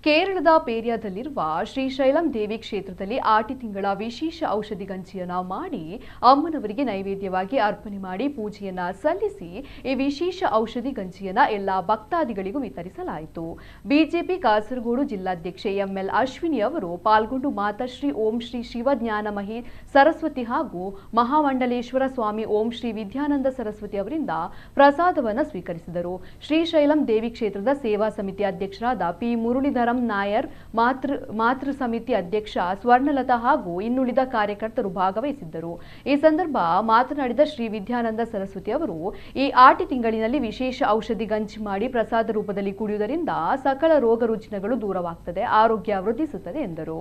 ಕೇರಳದ ಪೇರಿಯಾದಲ್ಲಿರುವ ಶ್ರೀಶೈಲಂ ದೇವಿ ಕ್ಷೇತ್ರದಲ್ಲಿ ಆಟಿ ತಿಂಗಳ ವಿಶೇಷ ಔಷಧಿ ಗಂಜಿಯನ್ನ ಮಾಡಿ ಅಮ್ಮನವರಿಗೆ ನೈವೇದ್ಯವಾಗಿ ಅರ್ಪಣೆ ಮಾಡಿ ಪೂಜೆಯನ್ನ ಸಲ್ಲಿಸಿ ಈ ವಿಶೇಷ ಔಷಧಿ ಗಂಜಿಯನ್ನ ಎಲ್ಲಾ ಭಕ್ತಾದಿಗಳಿಗೂ ವಿತರಿಸಲಾಯಿತು. ಬಿಜೆಪಿ ಕಾಸರಗೋಡು ಜಿಲ್ಲಾಧ್ಯಕ್ಷೆ ಎಂಎಲ್ ಅಶ್ವಿನಿ ಅವರು ಪಾಲ್ಗೊಂಡು ಮಾತಾಶ್ರೀ ಓಂ ಶ್ರೀ ಶಿವಜ್ಞಾನಮಹಿ ಸರಸ್ವತಿ ಹಾಗೂ ಮಹಾಮಂಡಲೇಶ್ವರ ಸ್ವಾಮಿ ಓಂ ಶ್ರೀ ವಿದ್ಯಾನಂದ ಸರಸ್ವತಿ ಅವರಿಂದ ಪ್ರಸಾದವನ್ನು ಸ್ವೀಕರಿಸಿದರು. ಶ್ರೀಶೈಲಂ ದೇವಿ ಕ್ಷೇತ್ರದ ಸೇವಾ ಸಮಿತಿ ಅಧ್ಯಕ್ಷರಾದ ಪಿ ಮುರಳೀಧರ ನಾಯರ್, ಮಾತೃ ಸಮಿತಿ ಅಧ್ಯಕ್ಷ ಸ್ವರ್ಣಲತಾ ಹಾಗೂ ಇನ್ನುಳಿದ ಕಾರ್ಯಕರ್ತರು ಭಾಗವಹಿಸಿದ್ದರು. ಈ ಸಂದರ್ಭ ಮಾತನಾಡಿದ ಶ್ರೀ ವಿದ್ಯಾನಂದ ಸರಸ್ವತಿ ಅವರು, ಈ ಆಟಿ ತಿಂಗಳಿನಲ್ಲಿ ವಿಶೇಷ ಔಷಧಿ ಗಂಜಿ ಮಾಡಿ ಪ್ರಸಾದ ರೂಪದಲ್ಲಿ ಕುಡಿಯುವುದರಿಂದ ಸಕಲ ರೋಗ ರುಜಿನಗಳು ದೂರವಾಗುತ್ತದೆ, ಆರೋಗ್ಯ ವೃದ್ಧಿಸುತ್ತದೆ ಎಂದರು.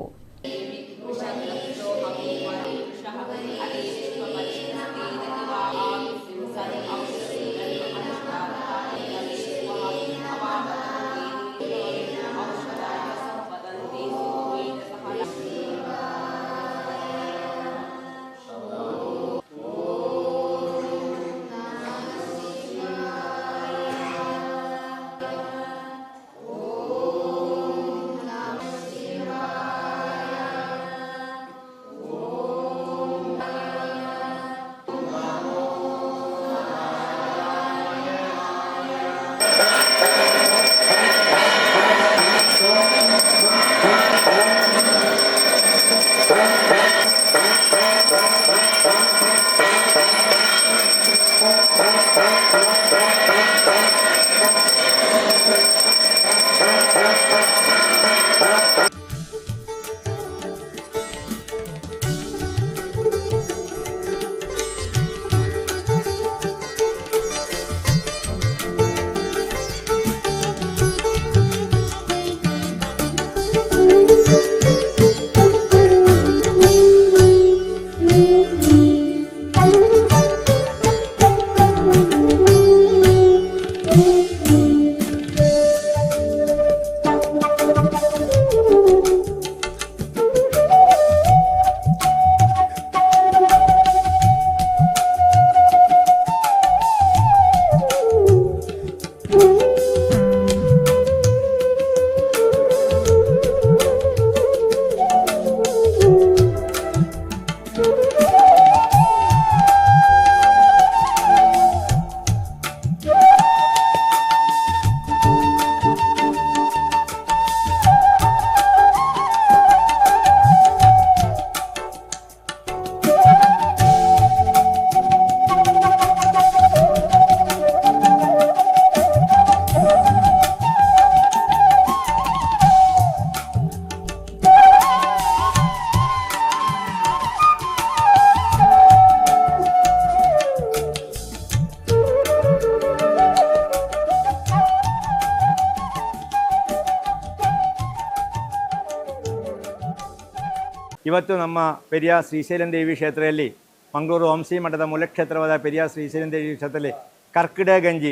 ಇವತ್ತು ನಮ್ಮ ಪೆರಿಯ ಶ್ರೀಶೈಲಂ ದೇವಿ ಕ್ಷೇತ್ರದಲ್ಲಿ ಮಂಗಳೂರು ವಂಶಿ ಮಠದ ಮೂಲಕ್ಷೇತ್ರವಾದ ಪೆರಿಯ ಶ್ರೀಶೈಲಂ ದೇವಿ ಕ್ಷೇತ್ರದಲ್ಲಿ ಕರ್ಕಿಡ ಗಂಜಿ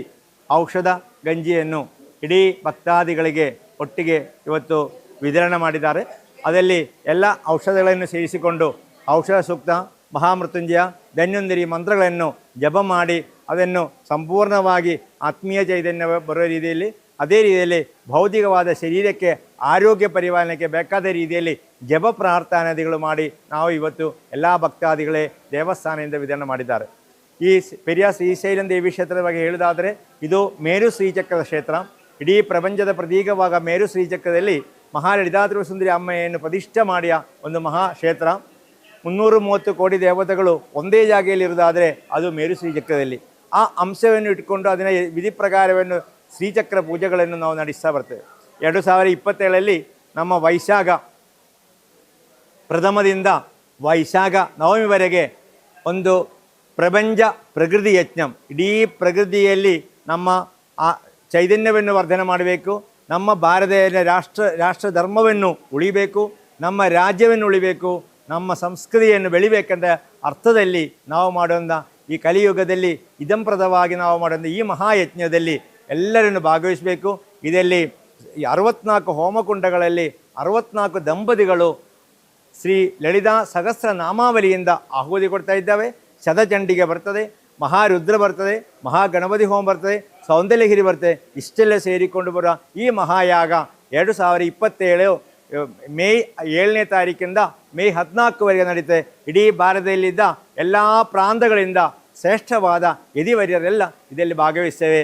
ಔಷಧ ಗಂಜಿಯನ್ನು ಇಡೀ ಭಕ್ತಾದಿಗಳಿಗೆ ಒಟ್ಟಿಗೆ ಇವತ್ತು ವಿತರಣೆ ಮಾಡಿದ್ದಾರೆ. ಅದರಲ್ಲಿ ಎಲ್ಲ ಔಷಧಗಳನ್ನು ಸೇರಿಸಿಕೊಂಡು ಔಷಧ ಸೂಕ್ತ, ಮಹಾಮೃತ್ಯುಂಜಯ, ಧನ್ವಂತರಿ ಮಂತ್ರಗಳನ್ನು ಜಪ ಮಾಡಿ ಅದನ್ನು ಸಂಪೂರ್ಣವಾಗಿ ಆತ್ಮೀಯ ಚೈತನ್ಯ ಬರುವ ರೀತಿಯಲ್ಲಿ, ಅದೇ ರೀತಿಯಲ್ಲಿ ಭೌತಿಕವಾದ ಶರೀರಕ್ಕೆ ಆರೋಗ್ಯ ಪರಿಪಾಲನೆಗೆ ಬೇಕಾದ ರೀತಿಯಲ್ಲಿ ಜಪ ಪ್ರಾರ್ಥನಾದಿಗಳು ಮಾಡಿ ನಾವು ಇವತ್ತು ಎಲ್ಲ ಭಕ್ತಾದಿಗಳೇ ದೇವಸ್ಥಾನದಿಂದ ವಿತರಣೆ ಮಾಡಿದ್ದಾರೆ. ಈ ಪೆರಿಯ ಶ್ರೀಶೈಲಂ ದೇವಿ ಕ್ಷೇತ್ರದ ಬಗ್ಗೆ ಹೇಳುವುದಾದರೆ ಇದು ಮೇರು ಶ್ರೀಚಕ್ರದ ಕ್ಷೇತ್ರ. ಇಡೀ ಪ್ರಪಂಚದ ಪ್ರತೀಕವಾಗ ಮೇರು ಶ್ರೀಚಕ್ರದಲ್ಲಿ ಮಹಾಲಲಿತಾತ್ರಿಪುರ ಸುಂದರಿ ಅಮ್ಮೆಯನ್ನು ಪ್ರತಿಷ್ಠೆ ಮಾಡಿಯ ಒಂದು ಮಹಾಕ್ಷೇತ್ರ. 330 ಕೋಟಿ ದೇವತೆಗಳು ಒಂದೇ ಜಾಗೆಯಲ್ಲಿರುವುದಾದರೆ ಅದು ಮೇರು ಶ್ರೀಚಕ್ರದಲ್ಲಿ. ಆ ಅಂಶವನ್ನು ಇಟ್ಕೊಂಡು ಅದನ್ನ ವಿಧಿ ಪ್ರಕಾರವನ್ನು ಶ್ರೀಚಕ್ರ ಪೂಜೆಗಳನ್ನು ನಾವು ನಡೆಸ್ತಾ ಬರ್ತೇವೆ. 2027 ನಮ್ಮ ವೈಶಾಖ ಪ್ರಥಮದಿಂದ ವೈಶಾಖ ನವಮಿವರೆಗೆ ಒಂದು ಪ್ರಪಂಚ ಪ್ರಕೃತಿ ಯಜ್ಞ, ಇಡೀ ಪ್ರಕೃತಿಯಲ್ಲಿ ನಮ್ಮ ಆ ಚೈತನ್ಯವನ್ನು ವರ್ಧನೆ ಮಾಡಬೇಕು, ನಮ್ಮ ಭಾರತದ ರಾಷ್ಟ್ರ ಧರ್ಮವನ್ನು ಉಳಿಬೇಕು, ನಮ್ಮ ರಾಜ್ಯವನ್ನು ಉಳಿಬೇಕು, ನಮ್ಮ ಸಂಸ್ಕೃತಿಯನ್ನು ಬೆಳಿಬೇಕೆಂದ ಅರ್ಥದಲ್ಲಿ ನಾವು ಮಾಡುವಂಥ ಈ ಕಲಿಯುಗದಲ್ಲಿ ಇದಂಪ್ರದವಾಗಿ ನಾವು ಮಾಡುವಂಥ ಈ ಮಹಾಯಜ್ಞದಲ್ಲಿ ಎಲ್ಲರನ್ನು ಭಾಗವಹಿಸಬೇಕು. ಇದರಲ್ಲಿ 64 ಹೋಮಕುಂಡಗಳಲ್ಲಿ 64 ದಂಪತಿಗಳು ಶ್ರೀ ಲಲಿತಾ ಸಹಸ್ರ ನಾಮಾವಲಿಯಿಂದ ಆಹುತಿ ಕೊಡ್ತಾ ಇದ್ದಾವೆ. ಶತಚಂಡಿಗೆ ಬರ್ತದೆ, ಮಹಾರುದ್ರ ಬರ್ತದೆ, ಮಹಾಗಣಪತಿ ಹೋಮ ಬರ್ತದೆ, ಸೌಂದರ್ಯಗಿರಿ ಬರ್ತದೆ. ಇಷ್ಟೆಲ್ಲ ಸೇರಿಕೊಂಡು ಬರುವ ಈ ಮಹಾಯಾಗ 2027 ಮೇ 7ನೇ ತಾರೀಕಿಂದ ಮೇ 14ವರೆಗೆ ನಡೀತದೆ. ಇಡೀ ಭಾರತದಲ್ಲಿದ್ದ ಎಲ್ಲ ಪ್ರಾಂತಗಳಿಂದ ಶ್ರೇಷ್ಠವಾದ ಯತಿವರ್ಯರೆಲ್ಲ ಇದರಲ್ಲಿ ಭಾಗವಹಿಸ್ತೇವೆ.